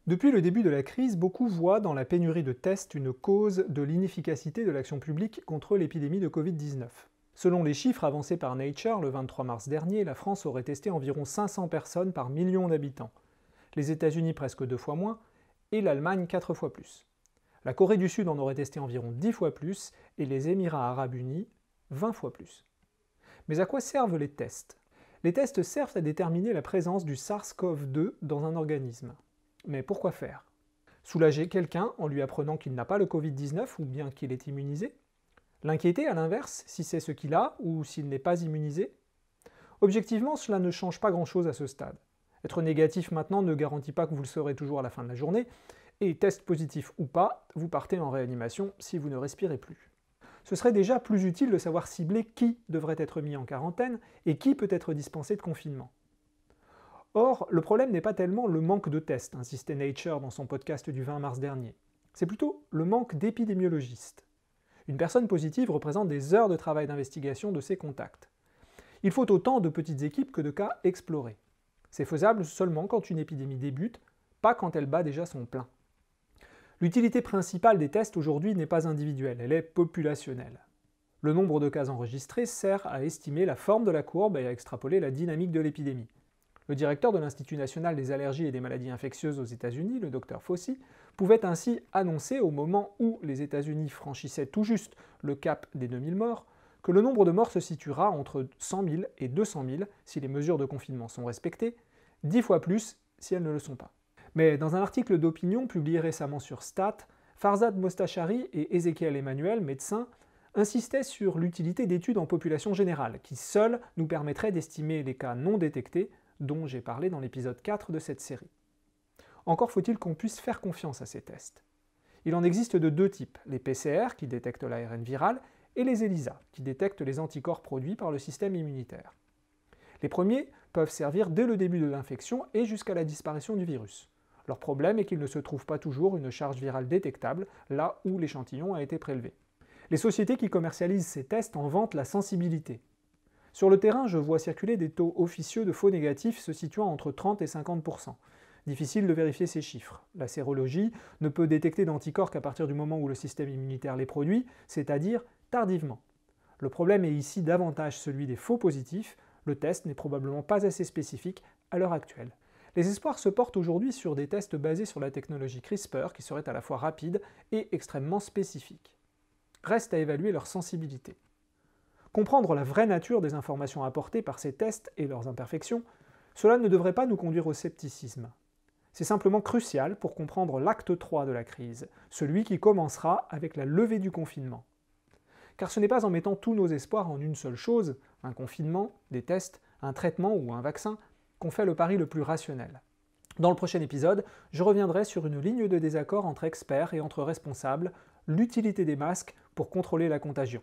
Depuis le début de la crise, beaucoup voient dans la pénurie de tests une cause de l'inefficacité de l'action publique contre l'épidémie de Covid-19. Selon les chiffres avancés par Nature le 23 mars dernier, la France aurait testé environ 500 personnes par million d'habitants, les États-Unis presque 2 fois moins, et l'Allemagne 4 fois plus. La Corée du Sud en aurait testé environ 10 fois plus, et les Émirats arabes unis 20 fois plus. Mais à quoi servent les tests? Les tests servent à déterminer la présence du SARS-CoV-2 dans un organisme. Mais pourquoi faire? Soulager quelqu'un en lui apprenant qu'il n'a pas le Covid-19 ou bien qu'il est immunisé? L'inquiéter à l'inverse si c'est ce qu'il a ou s'il n'est pas immunisé? Objectivement, cela ne change pas grand-chose à ce stade. Être négatif maintenant ne garantit pas que vous le serez toujours à la fin de la journée, et test positif ou pas, vous partez en réanimation si vous ne respirez plus. Ce serait déjà plus utile de savoir cibler qui devrait être mis en quarantaine et qui peut être dispensé de confinement. Or, le problème n'est pas tellement le manque de tests, insistait Nature dans son podcast du 20 mars dernier. C'est plutôt le manque d'épidémiologistes. Une personne positive représente des heures de travail d'investigation de ses contacts. Il faut autant de petites équipes que de cas explorés. C'est faisable seulement quand une épidémie débute, pas quand elle bat déjà son plein. L'utilité principale des tests aujourd'hui n'est pas individuelle, elle est populationnelle. Le nombre de cas enregistrés sert à estimer la forme de la courbe et à extrapoler la dynamique de l'épidémie. Le directeur de l'Institut national des allergies et des maladies infectieuses aux États-Unis, le Dr Fauci, pouvait ainsi annoncer au moment où les États-Unis franchissaient tout juste le cap des 2000 morts, que le nombre de morts se situera entre 100 000 et 200 000 si les mesures de confinement sont respectées, 10 fois plus si elles ne le sont pas. Mais dans un article d'opinion publié récemment sur Stat, Farzad Mostachari et Ezekiel Emmanuel, médecins, insistaient sur l'utilité d'études en population générale, qui seules nous permettraient d'estimer les cas non détectés, dont j'ai parlé dans l'épisode 4 de cette série. Encore faut-il qu'on puisse faire confiance à ces tests. Il en existe de deux types, les PCR qui détectent l'ARN viral et les ELISA qui détectent les anticorps produits par le système immunitaire. Les premiers peuvent servir dès le début de l'infection et jusqu'à la disparition du virus. Leur problème est qu'il ne se trouve pas toujours une charge virale détectable là où l'échantillon a été prélevé. Les sociétés qui commercialisent ces tests en vantent la sensibilité. Sur le terrain, je vois circuler des taux officieux de faux négatifs se situant entre 30 et 50%. Difficile de vérifier ces chiffres. La sérologie ne peut détecter d'anticorps qu'à partir du moment où le système immunitaire les produit, c'est-à-dire tardivement. Le problème est ici davantage celui des faux positifs, le test n'est probablement pas assez spécifique à l'heure actuelle. Les espoirs se portent aujourd'hui sur des tests basés sur la technologie CRISPR qui seraient à la fois rapides et extrêmement spécifiques. Reste à évaluer leur sensibilité. Comprendre la vraie nature des informations apportées par ces tests et leurs imperfections, cela ne devrait pas nous conduire au scepticisme. C'est simplement crucial pour comprendre l'acte 3 de la crise, celui qui commencera avec la levée du confinement. Car ce n'est pas en mettant tous nos espoirs en une seule chose, un confinement, des tests, un traitement ou un vaccin, qu'on fait le pari le plus rationnel. Dans le prochain épisode, je reviendrai sur une ligne de désaccord entre experts et entre responsables, l'utilité des masques pour contrôler la contagion.